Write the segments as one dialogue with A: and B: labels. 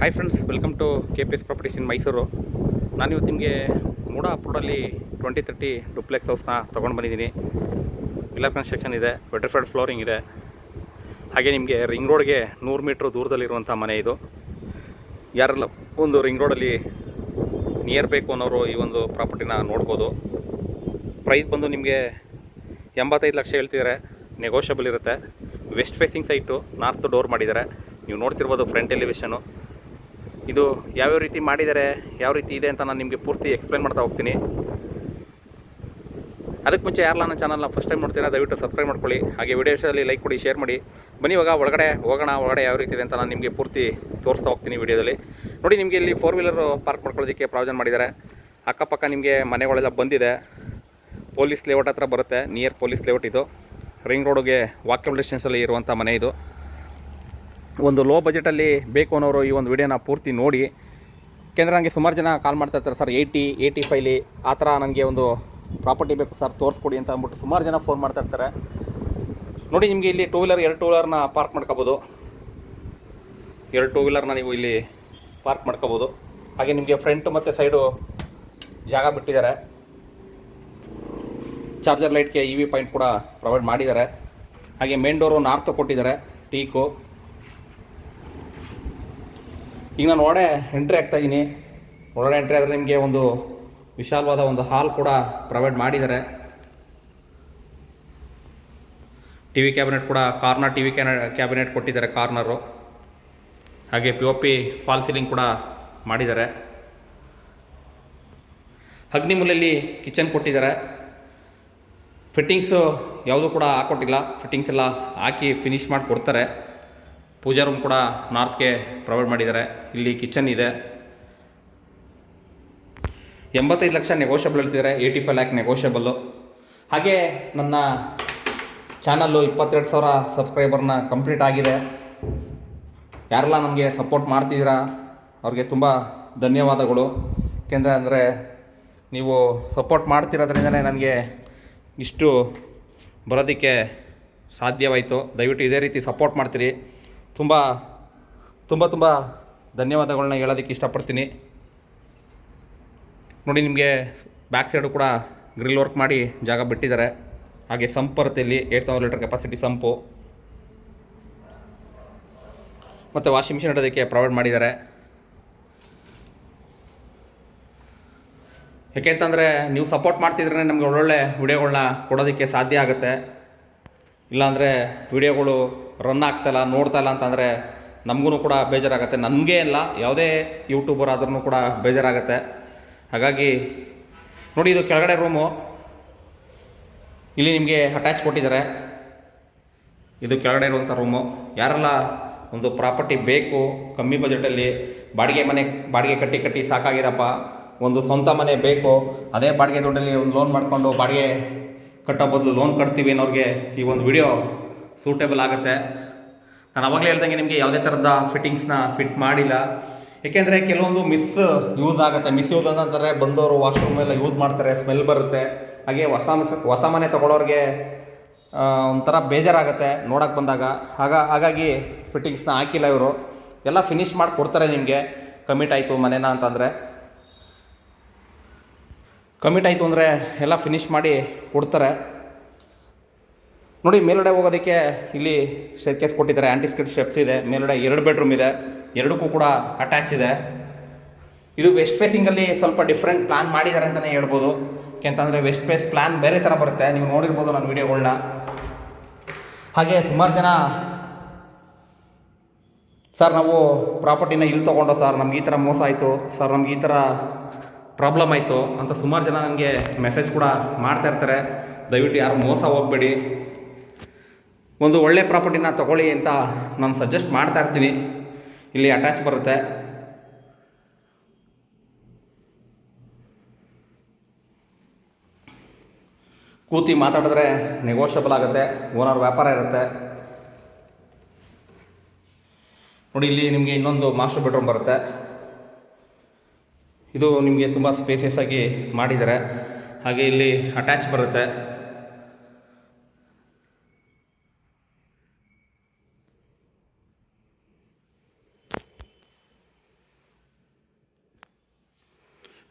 A: Hi friends, welcome to KPS properties in Mysuru. ನಾನಿವತ್ತು ನಿಮಗೆ ಮೂಡ ಅಪ್ರೋಡಲ್ಲಿ 2030 ಡುಪ್ಲೆಕ್ಸ್ ಹೌಸ್ನ ತೊಗೊಂಡು ಬಂದಿದ್ದೀನಿ. ಪಿಲ್ಲರ್ ಕನ್ಸ್ಟ್ರಕ್ಷನ್ ಇದೆ, ವೆಟ್ರಿಫೈಡ್ ಫ್ಲೋರಿಂಗ್ ಇದೆ. ಹಾಗೆ ನಿಮಗೆ ರಿಂಗ್ ರೋಡ್ಗೆ 100 ಮೀಟ್ರ್ ದೂರದಲ್ಲಿರುವಂಥ ಮನೆ ಇದು. ಯಾರೆಲ್ಲ ಒಂದು ರಿಂಗ್ ರೋಡಲ್ಲಿ ನಿಯರ್ ಬೇಕು ಅನ್ನೋರು ಈ ಒಂದು ಪ್ರಾಪರ್ಟಿನ ನೋಡ್ಬೋದು. ಪ್ರೈಸ್ ಬಂದು ನಿಮಗೆ 85 ಲಕ್ಷ ಹೇಳ್ತಿದ್ದಾರೆ, ನೆಗೋಷಿಯಬಲ್ ಇರುತ್ತೆ. West facing site, north door ಮಾಡಿದ್ದಾರೆ. ನೀವು ನೋಡ್ತಿರ್ಬೋದು ಫ್ರಂಟ್ ಎಲಿವೇಷನು. ಇದು ಯಾವ್ಯಾವ ರೀತಿ ಮಾಡಿದ್ದಾರೆ, ಯಾವ ರೀತಿ ಇದೆ ಅಂತ ನಾನು ನಿಮಗೆ ಪೂರ್ತಿ ಎಕ್ಸ್ಪ್ಲೇನ್ ಮಾಡ್ತಾ ಹೋಗ್ತೀನಿ. ಅದಕ್ಕೆ ಮುಂಚೆ ಯಾರಲ್ಲ ನನ್ನ ಚಾನಲ್ನ ಫಸ್ಟ್ ಟೈಮ್ ನೋಡ್ತೀರಾ ದಯವಿಟ್ಟು ಸಬ್ಸ್ಕ್ರೈಬ್ ಮಾಡ್ಕೊಳ್ಳಿ. ಹಾಗೆ ವಿಡಿಯೋಸಲ್ಲಿ ಲೈಕ್ ಕೊಡಿ, ಶೇರ್ ಮಾಡಿ. ಬನ್ನಿ ಇವಾಗ ಒಳಗಡೆ ಹೋಗೋಣ. ಒಳಗಡೆ ಯಾವ ರೀತಿ ಇದೆ ಅಂತ ನಾನು ನಿಮಗೆ ಪೂರ್ತಿ ತೋರಿಸ್ತಾ ಹೋಗ್ತೀನಿ ವಿಡಿಯೋದಲ್ಲಿ. ನೋಡಿ, ನಿಮಗೆ ಇಲ್ಲಿ 4 ವೀಲರ್ ಪಾರ್ಕ್ ಮಾಡ್ಕೊಳ್ಳೋದಕ್ಕೆ ಪ್ರಾವಿಷನ್ ಮಾಡಿದ್ದಾರೆ. ಅಕ್ಕಪಕ್ಕ ನಿಮಗೆ ಮನೆಗಳೆಲ್ಲ ಬಂದಿದೆ. ಪೊಲೀಸ್ ಲೇಔಟ್ ಹತ್ರ ಬರುತ್ತೆ, ನಿಯರ್ ಪೊಲೀಸ್ ಲೇಔಟ್ ಇದು. ರಿಂಗ್ ರೋಡ್ಗೆ ವಾಕಬಲ್ ಡಿಸ್ಟೆನ್ಸಲ್ಲಿ ಇರುವಂಥ ಮನೆ ಇದು. ಒಂದು ಲೋ ಬಜೆಟಲ್ಲಿ ಬೇಕು ಅನ್ನೋರು ಈ ಒಂದು ವಿಡಿಯೋನ ಪೂರ್ತಿ ನೋಡಿ. ಯಾಕೆಂದರೆ ನನಗೆ ಸುಮಾರು ಜನ ಕಾಲ್ ಮಾಡ್ತಾ ಇರ್ತಾರೆ, ಸರ್ 85 ಆ ಥರ ನನಗೆ ಒಂದು ಪ್ರಾಪರ್ಟಿ ಬೇಕು ಸರ್, ತೋರಿಸ್ಕೊಡಿ ಅಂತ ಅಂದ್ಬಿಟ್ಟು ಸುಮಾರು ಜನ ಫೋನ್ ಮಾಡ್ತಾ ಇರ್ತಾರೆ. ನೋಡಿ, ನಿಮಗೆ ಇಲ್ಲಿ 2 ವೀಲರ್ 2 ಟೂ ವೀಲರ್ನ ಪಾರ್ಕ್ ಮಾಡ್ಕೋಬೋದು. 2 ಟೂ ವೀಲರ್ನ ನೀವು ಇಲ್ಲಿ ಪಾರ್ಕ್ ಮಾಡ್ಕೋಬೋದು. ಹಾಗೆ ನಿಮಗೆ ಫ್ರಂಟ್ ಮತ್ತು ಸೈಡು ಜಾಗ ಬಿಟ್ಟಿದ್ದಾರೆ. ಚಾರ್ಜರ್ ಲೈಟ್ಗೆ EV ಪಾಯಿಂಟ್ ಕೂಡ ಪ್ರೊವೈಡ್ ಮಾಡಿದ್ದಾರೆ. ಹಾಗೆ ಮೇನ್ ಡೋರು ನಾರ್ತ್ ಕೊಟ್ಟಿದ್ದಾರೆ, ಟೀಕು. ಈಗ ನಾನು ಒಳಗಡೆ ಎಂಟ್ರಿ ಆಗ್ತಾಯಿದ್ದೀನಿ. ಒಳಗಡೆ ಎಂಟ್ರಿ ಆದರೆ ನಿಮಗೆ ಒಂದು ವಿಶಾಲವಾದ ಒಂದು ಹಾಲ್ ಕೂಡ ಪ್ರೊವೈಡ್ ಮಾಡಿದ್ದಾರೆ. TV ಕ್ಯಾಬಿನೆಟ್ ಕೂಡ, ಕಾರ್ನರ್ TV ಕ್ಯಾಬಿನೆಟ್ ಕೊಟ್ಟಿದ್ದಾರೆ, ಕಾರ್ನರು. ಹಾಗೆ POP ಫಾಲ್ ಸೀಲಿಂಗ್ ಕೂಡ ಮಾಡಿದ್ದಾರೆ. ಅಗ್ನಿಮೂಲೆಯಲ್ಲಿ ಕಿಚನ್ ಕೊಟ್ಟಿದ್ದಾರೆ. ಫಿಟ್ಟಿಂಗ್ಸು ಯಾವುದೂ ಕೂಡ ಹಾಕ್ಕೊಟ್ಟಿಲ್ಲ, ಫಿಟ್ಟಿಂಗ್ಸ್ ಎಲ್ಲ ಹಾಕಿ ಫಿನಿಷ್ ಮಾಡಿ ಕೊಡ್ತಾರೆ. ಪೂಜಾ ರೂಮ್ ಕೂಡ ನಾರ್ತ್ಗೆ ಪ್ರೊವೈಡ್ ಮಾಡಿದ್ದಾರೆ. ಇಲ್ಲಿ ಕಿಚನ್ ಇದೆ. 85 ಲಕ್ಷ ನೆಗೋಷಿಯಬಲ್ ಹೇಳ್ತಿದ್ದಾರೆ, 85 ಲ್ಯಾಕ್ ನೆಗೋಷಿಯಬಲ್ಲು. ಹಾಗೆ ನನ್ನ ಚಾನಲ್ಲು 22,000 ಸಬ್ಸ್ಕ್ರೈಬರ್ನ ಕಂಪ್ಲೀಟ್ ಆಗಿದೆ. ಯಾರೆಲ್ಲ ನಮಗೆ ಸಪೋರ್ಟ್ ಮಾಡ್ತಿದ್ದೀರಾ ಅವ್ರಿಗೆ ತುಂಬ ಧನ್ಯವಾದಗಳು. ಏಕೆಂದರೆ ನೀವು ಸಪೋರ್ಟ್ ಮಾಡ್ತಿರೋದ್ರಿಂದಲೇ ನನಗೆ ಇಷ್ಟು ಬರೋದಕ್ಕೆ ಸಾಧ್ಯವಾಯಿತು. ದಯವಿಟ್ಟು ಇದೇ ರೀತಿ ಸಪೋರ್ಟ್ ಮಾಡ್ತೀರಿ. ತುಂಬ ಧನ್ಯವಾದಗಳನ್ನ ಹೇಳೋದಕ್ಕೆ ಇಷ್ಟಪಡ್ತೀನಿ. ನೋಡಿ, ನಿಮಗೆ ಬ್ಯಾಕ್ ಸೈಡು ಕೂಡ ಗ್ರಿಲ್ ವರ್ಕ್ ಮಾಡಿ ಜಾಗ ಬಿಟ್ಟಿದ್ದಾರೆ. ಹಾಗೆ ಸಂಪ್ ಬರುತ್ತೆ ಇಲ್ಲಿ, 8000 ಲೀಟರ್ ಕೆಪಾಸಿಟಿ ಸಂಪು. ಮತ್ತು ವಾಷಿಂಗ್ ಮಿಷಿನ್ ಇಡೋದಕ್ಕೆ ಪ್ರೊವೈಡ್ ಮಾಡಿದ್ದಾರೆ. ಯಾಕೆಂತಂದರೆ ನೀವು ಸಪೋರ್ಟ್ ಮಾಡ್ತಿದ್ರೆ ನಮಗೆ ಒಳ್ಳೊಳ್ಳೆ ವಿಡಿಯೋಗಳನ್ನ ಕೊಡೋದಕ್ಕೆ ಸಾಧ್ಯ ಆಗುತ್ತೆ. ಇಲ್ಲಾಂದರೆ ವಿಡಿಯೋಗಳು ರನ್ ಆಗ್ತಾಯಿಲ್ಲ, ನೋಡ್ತಾಯಿಲ್ಲ ಅಂತಂದರೆ ನಮಗೂ ಕೂಡ ಬೇಜಾರಾಗುತ್ತೆ. ನನಗೇ ಇಲ್ಲ, ಯಾವುದೇ ಯೂಟ್ಯೂಬರ್ ಆದ್ರೂ ಕೂಡ ಬೇಜಾರಾಗುತ್ತೆ. ಹಾಗಾಗಿ ನೋಡಿ, ಇದು ಕೆಳಗಡೆ ರೂಮು. ಇಲ್ಲಿ ನಿಮಗೆ ಅಟ್ಯಾಚ್ ಕೊಟ್ಟಿದ್ದಾರೆ. ಇದು ಕೆಳಗಡೆ ಇರುವಂಥ ರೂಮು. ಯಾರೆಲ್ಲ ಒಂದು ಪ್ರಾಪರ್ಟಿ ಬೇಕು ಕಮ್ಮಿ ಬಜೆಟಲ್ಲಿ, ಬಾಡಿಗೆ ಕಟ್ಟಿ ಸಾಕಾಗಿರಪ್ಪ, ಒಂದು ಸ್ವಂತ ಮನೆ ಬೇಕು, ಅದೇ ಬಾಡಿಗೆ ದುಡ್ಡಲ್ಲಿ ಒಂದು ಲೋನ್ ಮಾಡಿಕೊಂಡು ಬಾಡಿಗೆ ಕಟ್ಟೋ ಬದಲು ಲೋನ್ ಕಟ್ತೀವಿ ಅನ್ನೋರಿಗೆ ಈ ಒಂದು ವಿಡಿಯೋ ಸೂಟೇಬಲ್ ಆಗುತ್ತೆ. ನಾನು ಅವಾಗಲೇ ಹೇಳ್ದಂಗೆ ನಿಮಗೆ ಯಾವುದೇ ಥರದ ಫಿಟ್ಟಿಂಗ್ಸ್ನ ಫಿಟ್ ಮಾಡಿಲ್ಲ. ಏಕೆಂದರೆ ಕೆಲವೊಂದು ಯೂಸ್ ಆಗುತ್ತೆ. ಮಿಸ್ಯೂಸ್ ಅಂತಂದರೆ ಬಂದವರು ವಾಶ್ರೂಮ್ ಎಲ್ಲ ಯೂಸ್ ಮಾಡ್ತಾರೆ, ಸ್ಮೆಲ್ ಬರುತ್ತೆ. ಹಾಗೆ ಹೊಸ ಮನೆ ತೊಗೊಳೋರಿಗೆ ಒಂಥರ ಬೇಜಾರಾಗುತ್ತೆ ನೋಡೋಕ್ಕೆ ಬಂದಾಗ. ಹಾಗಾಗಿ ಫಿಟ್ಟಿಂಗ್ಸ್ನ ಹಾಕಿಲ್ಲ ಇವರು. ಎಲ್ಲ ಫಿನಿಷ್ ಮಾಡಿ ಕೊಡ್ತಾರೆ ನಿಮಗೆ. ಕಮಿಟ್ ಆಯಿತು ಮನೇನ ಅಂತಂದರೆ, ಕಮಿಟ್ ಆಯಿತು ಅಂದರೆ ಎಲ್ಲ ಫಿನಿಷ್ ಮಾಡಿ ಕೊಡ್ತಾರೆ. ನೋಡಿ, ಮೇಲ್ಗಡೆ ಹೋಗೋದಕ್ಕೆ ಇಲ್ಲಿ ಸ್ಟೇರ್ಕೇಸ್ ಕೊಟ್ಟಿದ್ದಾರೆ. ಆ್ಯಂಟಿ-ಸ್ಕಿಡ್ ಸ್ಟೆಪ್ಸ್ ಇದೆ. ಮೇಲ್ಗಡೆ 2 ಬೆಡ್ರೂಮ್ ಇದೆ, ಎರಡಕ್ಕೂ ಕೂಡ ಅಟ್ಯಾಚ್ ಇದೆ. ಇದು ವೆಸ್ಟ್ ಫೇಸಿಂಗಲ್ಲಿ ಸ್ವಲ್ಪ ಡಿಫ್ರೆಂಟ್ ಪ್ಲ್ಯಾನ್ ಮಾಡಿದ್ದಾರೆ ಅಂತಲೇ ಹೇಳ್ಬೋದು. ಯಾಕೆಂತಂದರೆ ವೆಸ್ಟ್ ಫೇಸ್ ಪ್ಲ್ಯಾನ್ ಬೇರೆ ಥರ ಬರುತ್ತೆ, ನೀವು ನೋಡಿರ್ಬೋದು ನನ್ನ ವೀಡಿಯೋಗಳನ್ನ. ಹಾಗೆ ಸುಮಾರು ಜನ, ಸರ್ ನಾವು ಪ್ರಾಪರ್ಟಿನ ಇಲ್ಲಿ ತೊಗೊಂಡೋ ಸರ್, ನಮ್ಗೆ ಈ ಥರ ಮೋಸ ಆಯಿತು ಸರ್, ನಮ್ಗೆ ಈ ಥರ ಪ್ರಾಬ್ಲಮ್ ಆಯಿತು ಅಂತ ಸುಮಾರು ಜನ ನನಗೆ ಮೆಸೇಜ್ ಕೂಡ ಮಾಡ್ತಾಯಿರ್ತಾರೆ. ದಯವಿಟ್ಟು ಯಾರು ಮೋಸ ಹೋಗಬೇಡಿ, ಒಂದು ಒಳ್ಳೆ ಪ್ರಾಪರ್ಟಿನ ತೊಗೊಳ್ಳಿ ಅಂತ ನಾನು ಸಜೆಸ್ಟ್ ಮಾಡ್ತಾ ಇರ್ತೀನಿ. ಇಲ್ಲಿ ಅಟ್ಯಾಚ್ ಬರುತ್ತೆ. ಕೂತಿ ಮಾತಾಡಿದ್ರೆ ನೆಗೋಷಿಯಬಲ್ ಆಗುತ್ತೆ, ಓನರ್ ವ್ಯಾಪಾರ ಇರುತ್ತೆ. ನೋಡಿ, ಇಲ್ಲಿ ನಿಮಗೆ ಇನ್ನೊಂದು ಮಾಸ್ಟರ್ ಬೆಡ್ರೂಮ್ ಬರುತ್ತೆ. ಇದು ನಿಮಗೆ ತುಂಬ ಸ್ಪೇಸಿಯಸ್ ಆಗಿ ಮಾಡಿದ್ದಾರೆ. ಹಾಗೆ ಇಲ್ಲಿ ಅಟ್ಯಾಚ್ ಬರುತ್ತೆ.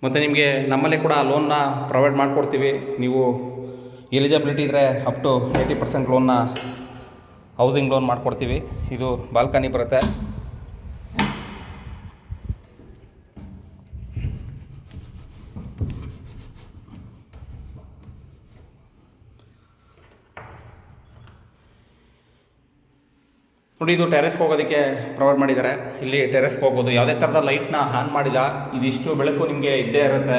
A: ಮತ್ತು ನಿಮಗೆ ನಮ್ಮಲ್ಲೇ ಕೂಡ ಲೋನ್ನ ಪ್ರೊವೈಡ್ ಮಾಡಿಕೊಡ್ತೀವಿ. ನೀವು ಎಲಿಜಿಬಿಲಿಟಿ ಇದ್ದರೆ ಅಪ್ ಟು 80% ಲೋನ್ನ ಹೌಸಿಂಗ್ ಲೋನ್ ಮಾಡಿಕೊಡ್ತೀವಿ. ಇದು ಬಾಲ್ಕನಿ ಬರುತ್ತೆ. ನೋಡಿ, ಇದು ಟೆರೆಸ್ಗೆ ಹೋಗೋದಕ್ಕೆ ಪ್ರೊವೈಡ್ ಮಾಡಿದ್ದಾರೆ. ಇಲ್ಲಿ ಟೆರೆಸ್ಗೆ ಹೋಗ್ಬೋದು. ಯಾವುದೇ ಥರದ ಲೈಟ್ನ ಆನ್ ಮಾಡಿಲ್ಲ. ಇದಿಷ್ಟು ಬೆಳಕು ನಿಮಗೆ ಇದ್ದೇ ಇರುತ್ತೆ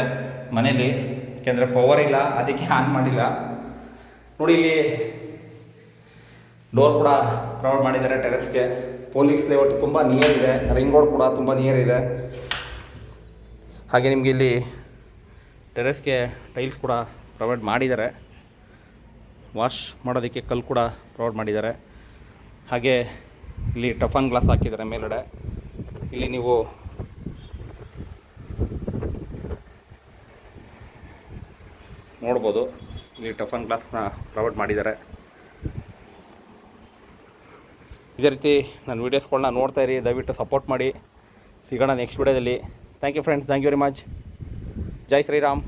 A: ಮನೇಲಿ, ಯಾಕೆಂದರೆ ಪವರ್ ಇಲ್ಲ, ಅದಕ್ಕೆ ಆನ್ ಮಾಡಿಲ್ಲ. ನೋಡಿ, ಇಲ್ಲಿ ಡೋರ್ ಕೂಡ ಪ್ರೊವೈಡ್ ಮಾಡಿದ್ದಾರೆ ಟೆರೆಸ್ಗೆ. ಪೊಲೀಸ್ ಲೇಔಟ್ ತುಂಬ ನಿಯರ್ ಇದೆ, ರಿಂಗ್ ರೋಡ್ ಕೂಡ ತುಂಬ ನಿಯರ್ ಇದೆ. ಹಾಗೆ ನಿಮಗೆ ಇಲ್ಲಿ ಟೆರೆಸ್ಗೆ ಟೈಲ್ಸ್ ಕೂಡ ಪ್ರೊವೈಡ್ ಮಾಡಿದ್ದಾರೆ. ವಾಶ್ ಮಾಡೋದಕ್ಕೆ ಕಲ್ಲು ಕೂಡ ಪ್ರೊವೈಡ್ ಮಾಡಿದ್ದಾರೆ. ಹಾಗೆ ಇಲ್ಲಿ ಟಫನ್ ಗ್ಲಾಸ್ ಹಾಕಿದ್ದಾರೆ ಮೇಲ್ಗಡೆ. ಇಲ್ಲಿ ನೀವು ನೋಡ್ಬೋದು, ಇಲ್ಲಿ ಟಫನ್ ಗ್ಲಾಸ್ನ ಪ್ರೊವೈಡ್ ಮಾಡಿದ್ದಾರೆ. ಇದೇ ರೀತಿ ನನ್ನ ವೀಡಿಯೋಸ್ಗಳನ್ನ ನೋಡ್ತಾ ಇರಿ, ದಯವಿಟ್ಟು ಸಪೋರ್ಟ್ ಮಾಡಿ. ಸಿಗೋಣ ನೆಕ್ಸ್ಟ್ ವೀಡಿಯೋದಲ್ಲಿ. Thank you friends, thank you very much. ಜೈ ಶ್ರೀರಾಮ್.